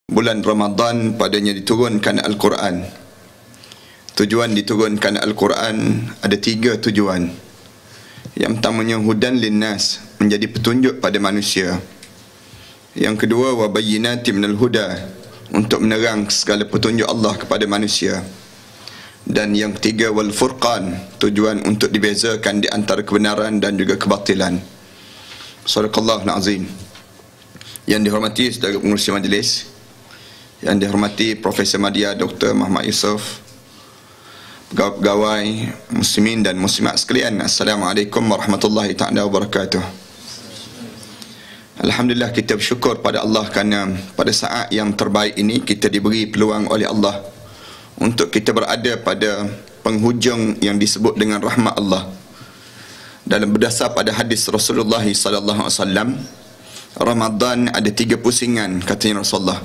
Bulan Ramadan padanya diturunkan Al-Quran. Tujuan diturunkan Al-Quran ada 3 tujuan. Yang pertamanya hudan linnas, menjadi petunjuk pada manusia. Yang kedua wa bayyinati minal huda, untuk menerang segala petunjuk Allah kepada manusia. Dan yang ketiga wal furqan, tujuan untuk dibezakan di antara kebenaran dan juga kebatilan. Sadaqallahul azim. Yang dihormati saudara pengurusi majlis, yang dihormati Profesor Madya Dr. Muhammad Yusof, pegawai muslimin dan muslimat sekalian, Assalamualaikum warahmatullahi ta'ala wabarakatuh. Alhamdulillah, kita bersyukur pada Allah kerana pada saat yang terbaik ini kita diberi peluang oleh Allah untuk kita berada pada penghujung yang disebut dengan rahmat Allah. Dalam berdasar pada hadis Rasulullah sallallahu alaihi wasallam, Ramadan ada 3 pusingan, katanya Rasulullah.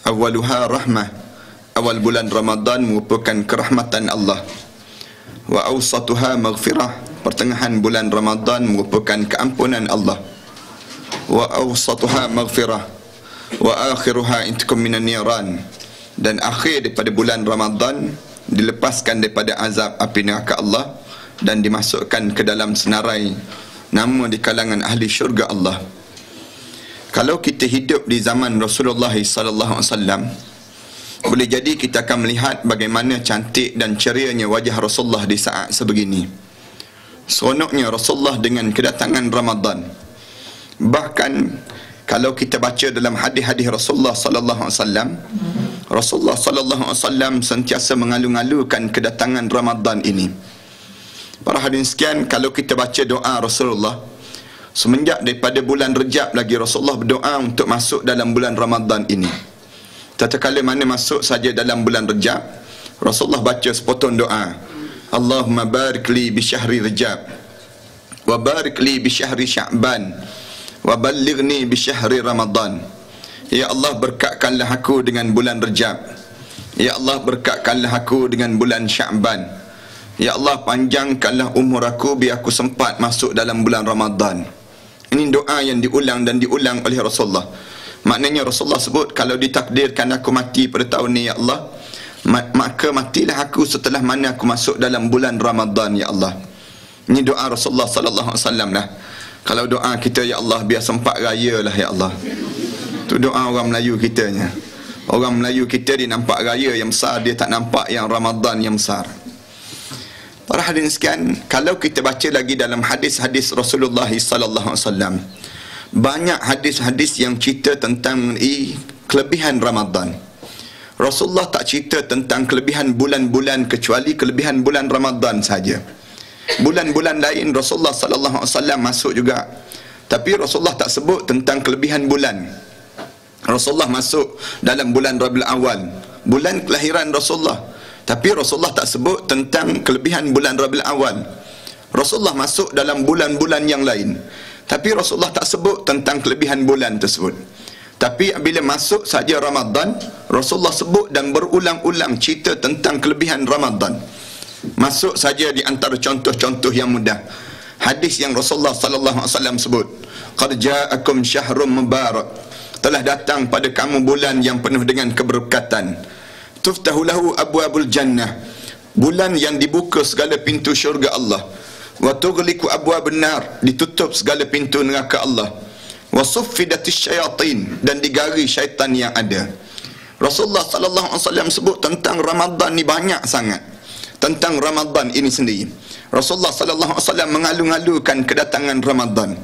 Awaluha rahmah, awal bulan Ramadan merupakan kerahmatan Allah. Wa awsatuha maghfirah, pertengahan bulan Ramadan merupakan keampunan Allah. Wa awsatuha maghfirah, wa akhiruha intikum minan niran, dan akhir daripada bulan Ramadan dilepaskan daripada azab api neraka Allah dan dimasukkan ke dalam senarai nama di kalangan ahli syurga Allah. Kalau kita hidup di zaman Rasulullah sallallahu alaihi wasallam, boleh jadi kita akan melihat bagaimana cantik dan cerianya wajah Rasulullah di saat sebegini. Seronoknya Rasulullah dengan kedatangan Ramadan. Bahkan kalau kita baca dalam hadis-hadis Rasulullah sallallahu alaihi wasallam, Rasulullah sallallahu alaihi wasallam sentiasa mengalu-alukan kedatangan Ramadan ini. Para hadirin sekalian, kalau kita baca doa Rasulullah semenjak daripada bulan Rejab lagi, Rasulullah berdoa untuk masuk dalam bulan Ramadan ini. Tatkala mana masuk saja dalam bulan Rejab, Rasulullah baca sepotong doa. Allahumma barik li bi syahri Rejab, wa barik li bi syahri Sya'ban, wa ballighni bi syahri Ramadan. Ya Allah, berkatkanlah aku dengan bulan Rejab. Ya Allah, berkatkanlah aku dengan bulan Sya'ban. Ya Allah, panjangkanlah umur aku biar aku sempat masuk dalam bulan Ramadan. Ini doa yang diulang dan diulang oleh Rasulullah. Maknanya Rasulullah sebut, kalau ditakdirkan aku mati pada tahun ni ya Allah, maka matilah aku setelah mana aku masuk dalam bulan Ramadan ya Allah. Ini doa Rasulullah sallallahu alaihi wasallam lah. Kalau doa kita ya Allah biar sempat raya lah ya Allah, tu doa orang Melayu kitanya. Orang Melayu kita dia nampak raya yang besar, dia tak nampak yang Ramadan yang besar. Para hadirin sekalian, kalau kita baca lagi dalam hadis-hadis Rasulullah sallallahu alaihi wasallam, banyak hadis-hadis yang cerita tentang kelebihan Ramadan. Rasulullah tak cerita tentang kelebihan bulan-bulan kecuali kelebihan bulan Ramadan saja. Bulan-bulan lain Rasulullah sallallahu alaihi wasallam masuk juga, tapi Rasulullah tak sebut tentang kelebihan bulan. Rasulullah masuk dalam bulan Rabiul Awal, bulan kelahiran Rasulullah, tapi Rasulullah tak sebut tentang kelebihan bulan Rabiul Awal. Rasulullah masuk dalam bulan-bulan yang lain, tapi Rasulullah tak sebut tentang kelebihan bulan tersebut. Tapi bila masuk saja Ramadan, Rasulullah sebut dan berulang-ulang cerita tentang kelebihan Ramadan. Masuk saja di antara contoh-contoh yang mudah, hadis yang Rasulullah sallallahu alaihi wasallam sebut, qad ja'akum syahrun mubarak, telah datang pada kamu bulan yang penuh dengan keberkatan. Tuftahu lahu abwabul jannah, bulan yang dibuka segala pintu syurga Allah. Wa tughliqu abwabun nar, ditutup segala pintu neraka Allah. Wa suffidatis syayatin, dan digari syaitan yang ada. Rasulullah sallallahu alaihi wasallam sebut tentang Ramadan ni banyak sangat. Tentang Ramadan ini sendiri, Rasulullah sallallahu alaihi wasallam mengalu-alukan kedatangan Ramadan.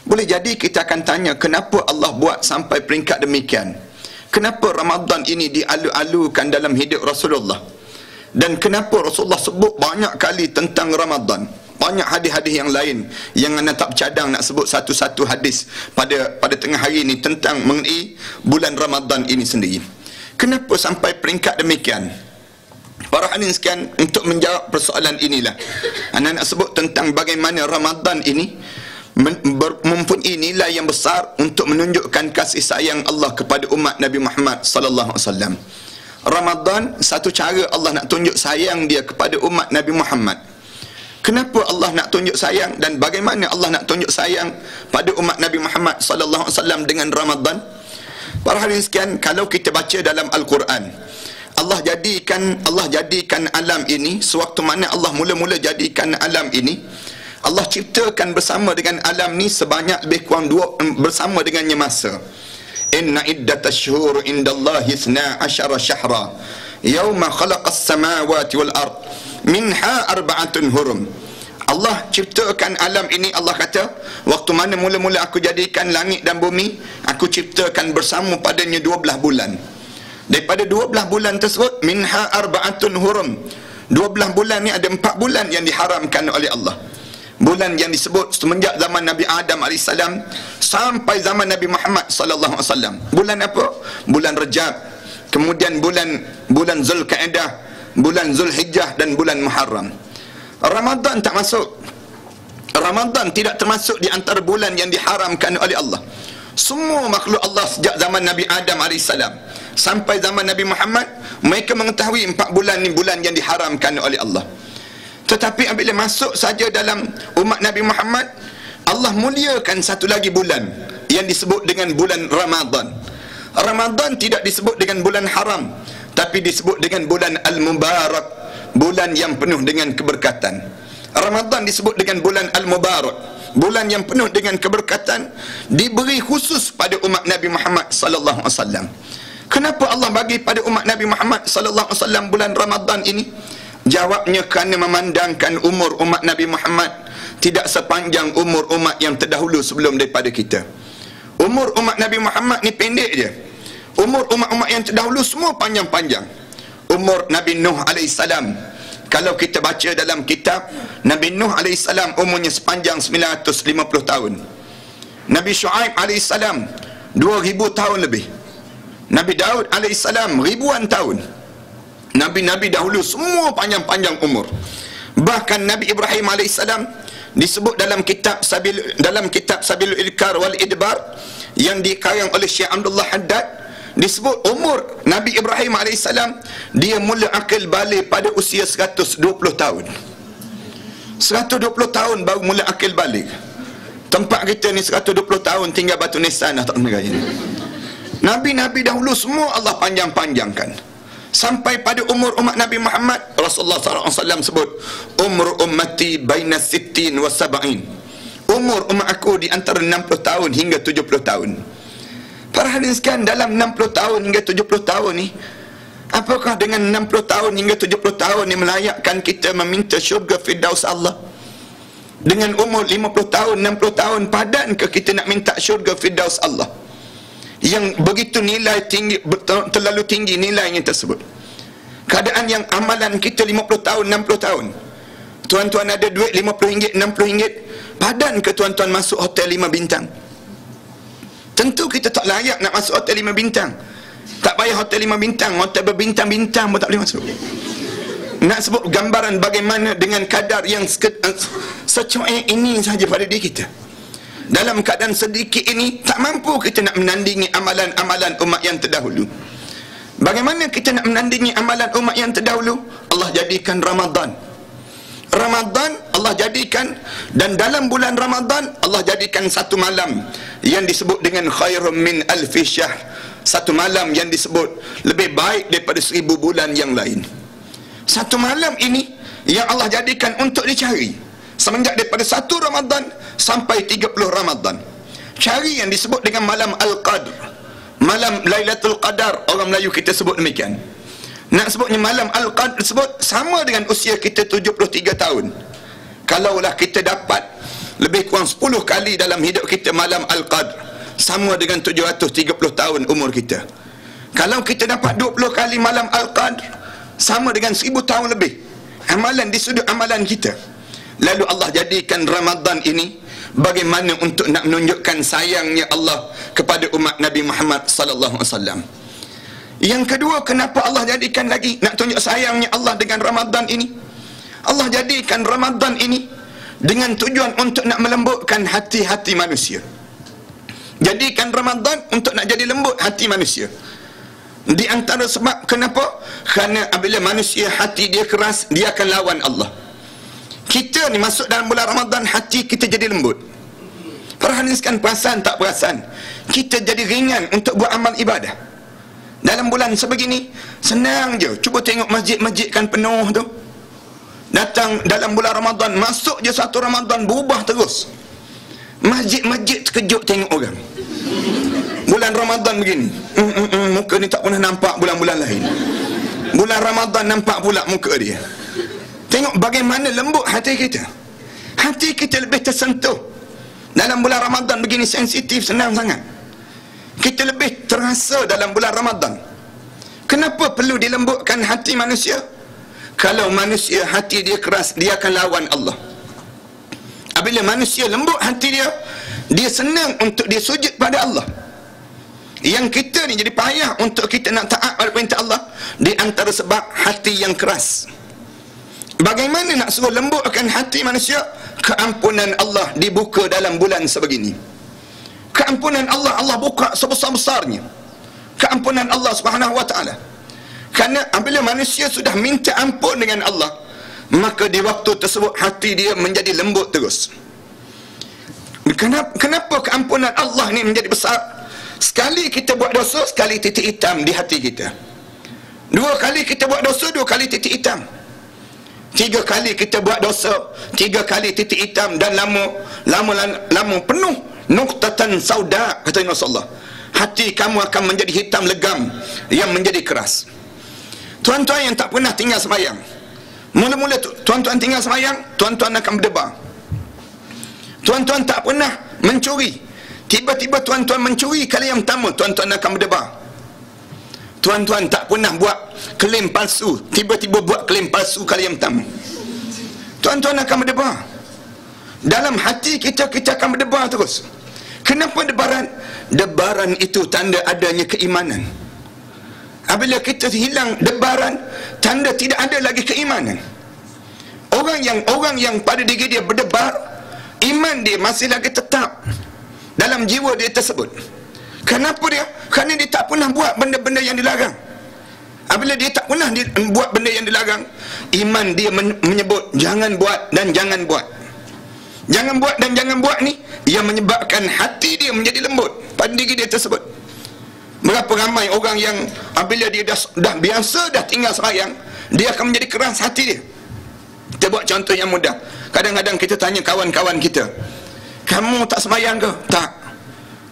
Boleh jadi kita akan tanya, kenapa Allah buat sampai peringkat demikian? Kenapa Ramadan ini dialu-alukan dalam hidup Rasulullah? Dan kenapa Rasulullah sebut banyak kali tentang Ramadan? Banyak hadis-hadis yang lain yang anda tak bercadang nak sebut satu-satu hadis pada tengah hari ini tentang mengenai bulan Ramadan ini sendiri. Kenapa sampai peringkat demikian? Para hadirin sekalian, untuk menjawab persoalan inilah anak nak sebut tentang bagaimana Ramadan ini mempunyai nilai yang besar untuk menunjukkan kasih sayang Allah kepada umat Nabi Muhammad sallallahu alaihi wasallam. Ramadan satu cara Allah nak tunjuk sayang dia kepada umat Nabi Muhammad. Kenapa Allah nak tunjuk sayang dan bagaimana Allah nak tunjuk sayang pada umat Nabi Muhammad sallallahu alaihi wasallam dengan Ramadan? Para hadirin sekalian, kalau kita baca dalam Al-Quran, Allah jadikan alam ini, sewaktu mana Allah mula-mula jadikan alam ini, Allah ciptakan bersama dengan alam ni sebanyak lebih kurang bersama dengannya masa. Inna iddatash syuhur indallahi 12 syahra yauma khalaqas samawati wal ard minha arba'atun hurum. Allah ciptakan alam ini, Allah kata, waktu mana mula-mula aku jadikan langit dan bumi, aku ciptakan bersama padanya 12 bulan. Daripada 12 bulan tersebut, minha arba'atun hurum. 12 bulan ni ada 4 bulan yang diharamkan oleh Allah. Bulan yang disebut semenjak zaman Nabi Adam AS sampai zaman Nabi Muhammad SAW. Bulan apa? Bulan Rajab, kemudian bulan Zulkaidah, bulan Zulhijjah dan bulan Muharram. Ramadan tak masuk. Ramadan tidak termasuk di antara bulan yang diharamkan oleh Allah. Semua makhluk Allah sejak zaman Nabi Adam AS sampai zaman Nabi Muhammad, mereka mengetahui 4 bulan ni bulan yang diharamkan oleh Allah. Tetapi apabila masuk saja dalam umat Nabi Muhammad, Allah muliakan satu lagi bulan yang disebut dengan bulan Ramadan. Ramadan tidak disebut dengan bulan haram, tapi disebut dengan bulan Al-Mubarak, bulan yang penuh dengan keberkatan. Ramadan disebut dengan bulan Al-Mubarak, bulan yang penuh dengan keberkatan, diberi khusus pada umat Nabi Muhammad sallallahu alaihi wasallam. Kenapa Allah bagi pada umat Nabi Muhammad sallallahu alaihi wasallam bulan Ramadan ini? Jawabnya kerana memandangkan umur umat Nabi Muhammad tidak sepanjang umur umat yang terdahulu sebelum daripada kita. Umur umat Nabi Muhammad ni pendek je. Umur umat-umat yang terdahulu semua panjang-panjang. Umur Nabi Nuh AS, kalau kita baca dalam kitab, Nabi Nuh AS umurnya sepanjang 950 tahun. Nabi Shu'aib AS 2000 tahun lebih. Nabi Daud AS ribuan tahun. Nabi-nabi dahulu semua panjang-panjang umur. Bahkan Nabi Ibrahim AS disebut dalam kitab Sabilul Idkar wal Idbar yang dikarang oleh Syekh Abdullah Haddad, disebut umur Nabi Ibrahim AS, dia mula akil balik pada usia 120 tahun. 120 tahun baru mula akil balik. Tempat kita ni 120 tahun tinggal batu nisan dah tak kena gaya. Nabi-nabi dahulu semua Allah panjang-panjangkan. Sampai pada umur umat Nabi Muhammad, Rasulullah SAW sebut, umur ummati baina 60 wa 70. Umur umat aku di antara 60 tahun hingga 70 tahun. Para hadirin sekalian, dalam 60 tahun hingga 70 tahun ni, apakah dengan 60 tahun hingga 70 tahun ni melayakkan kita meminta syurga firdaus Allah? Dengan umur 50 tahun, 60 tahun, padankah kita nak minta syurga firdaus Allah? Yang begitu nilai tinggi, terlalu tinggi nilainya tersebut. Keadaan yang amalan kita 50 tahun, 60 tahun. Tuan-tuan ada duit RM50, RM60, padankah tuan-tuan masuk hotel 5 bintang? Tentu kita tak layak nak masuk hotel 5 bintang. Tak payah hotel 5 bintang, hotel berbintang-bintang pun tak boleh masuk. Nak sebut gambaran bagaimana dengan kadar yang secuek ini sahaja pada diri kita. Dalam keadaan sedikit ini, tak mampu kita nak menandingi amalan-amalan umat yang terdahulu. Bagaimana kita nak menandingi amalan umat yang terdahulu? Allah jadikan Ramadan. Ramadan Allah jadikan, dan dalam bulan Ramadan Allah jadikan satu malam yang disebut dengan khairum min alfi syahr. Satu malam yang disebut lebih baik daripada 1000 bulan yang lain. Satu malam ini yang Allah jadikan untuk dicari semenjak daripada 1 Ramadan sampai 30 Ramadan. Cari yang disebut dengan malam Al-Qadr, malam Lailatul Qadar, orang Melayu kita sebut demikian. Nak sebutnya malam Al-Qadr sebut sama dengan usia kita 73 tahun. Kalaulah kita dapat lebih kurang 10 kali dalam hidup kita malam Al-Qadr, sama dengan 730 tahun umur kita. Kalau kita dapat 20 kali malam Al-Qadr, sama dengan 1000 tahun lebih amalan di sudut amalan kita. Lalu Allah jadikan Ramadan ini bagaimana untuk nak menunjukkan sayangnya Allah kepada umat Nabi Muhammad sallallahu alaihi wasallam. Yang kedua, kenapa Allah jadikan lagi, nak tunjuk sayangnya Allah dengan Ramadan ini? Allah jadikan Ramadan ini dengan tujuan untuk nak melembutkan hati-hati manusia. Jadikan Ramadan untuk nak jadi lembut hati manusia. Di antara sebab kenapa? Kerana apabila manusia hati dia keras, dia akan lawan Allah. Kita ni masuk dalam bulan Ramadan, hati kita jadi lembut. Perhatikan, perasan tak perasan, kita jadi ringan untuk buat amal ibadah. Dalam bulan sebegini, senang je. Cuba tengok masjid-masjid kan penuh tu. Datang dalam bulan Ramadan, masuk je satu Ramadan, berubah terus. Masjid-masjid terkejut tengok orang. Bulan Ramadan begini, muka ni tak pernah nampak bulan-bulan lain. Bulan Ramadan nampak pula muka dia. Tengok bagaimana lembut hati kita. Hati kita lebih tersentuh. Dalam bulan Ramadan begini sensitif, senang sangat. Kita lebih terasa dalam bulan Ramadan. Kenapa perlu dilembutkan hati manusia? Kalau manusia hati dia keras, dia akan lawan Allah. Apabila manusia lembut hati dia, dia senang untuk dia sujud pada Allah. Yang kita ni jadi payah untuk kita nak taat pada perintah Allah, di antara sebab hati yang keras. Bagaimana nak suruh lembutkan hati manusia? Keampunan Allah dibuka dalam bulan sebegini. Keampunan Allah, Allah buka sebesar-besarnya. Keampunan Allah Subhanahu wa ta'ala. Kerana apabila manusia sudah minta ampun dengan Allah, maka di waktu tersebut hati dia menjadi lembut terus. Kenapa keampunan Allah ni menjadi besar? Sekali kita buat dosa, sekali titik hitam di hati kita. Dua kali kita buat dosa, dua kali titik hitam. Tiga kali kita buat dosa, tiga kali titik hitam, dan lama penuh nuqtatan sauda, kata Rasulullah. Hati kamu akan menjadi hitam legam yang menjadi keras. Tuan-tuan yang tak pernah tinggal semayang, mula-mula tuan-tuan tinggal semayang, tuan-tuan akan berdebar. Tuan-tuan tak pernah mencuri, tiba-tiba tuan-tuan mencuri kali yang pertama, tuan-tuan akan berdebar. Tuan-tuan tak pernah buat klaim palsu, tiba-tiba buat klaim palsu kali yang pertama, tuan-tuan akan berdebar. Dalam hati kita, kita akan berdebar terus. Kenapa debaran? Debaran itu tanda adanya keimanan. Apabila kita hilang debaran, tanda tidak ada lagi keimanan. Orang yang pada diri dia berdebar, iman dia masih lagi tetap dalam jiwa dia tersebut. Kenapa dia? Kerana dia tak pernah buat benda-benda yang dilarang. Apabila dia tak pernah buat benda yang dilarang, iman dia menyebut jangan buat dan jangan buat. Jangan buat dan jangan buat ni yang menyebabkan hati dia menjadi lembut pada diri dia tersebut. Berapa ramai orang yang apabila dia dah biasa dah tinggal sembahyang, dia akan menjadi keras hati dia. Kita buat contoh yang mudah. Kadang-kadang kita tanya kawan-kawan kita, kamu tak sembahyang ke? Tak.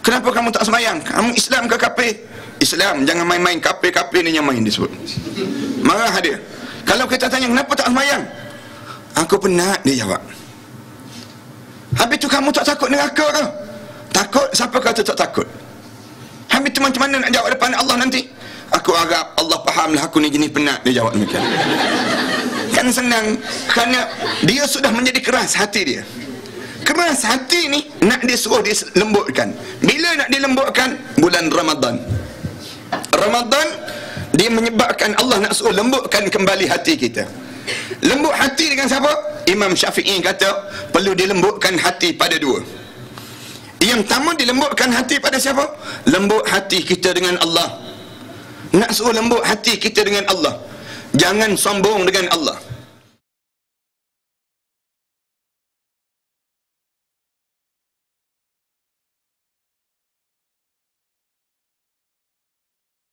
Kenapa kamu tak sembahyang? Kamu Islam ke kafir? Islam. Jangan main-main, kafir-kafir ni yang main disebut. Marah dia. Kalau kita tanya kenapa tak sembahyang? Aku penat, dia jawab. Habis tu kamu tak takut neraka ke? Takut? Siapa kata tak takut? Habis tu macam mana nak jawab depan Allah nanti? Aku harap Allah fahamlah aku ni jenis penat, dia jawab demikian. Kan senang, kerana dia sudah menjadi keras hati dia. Keras hati ni nak disuruh dilembutkan. Bila nak dilembutkan? Bulan Ramadan. Ramadan dia menyebabkan Allah nak suruh lembutkan kembali hati kita. Lembut hati dengan siapa? Imam Syafi'i kata perlu dilembutkan hati pada dua. Yang pertama, dilembutkan hati pada siapa? Lembut hati kita dengan Allah. Nak suruh lembut hati kita dengan Allah. Jangan sombong dengan Allah.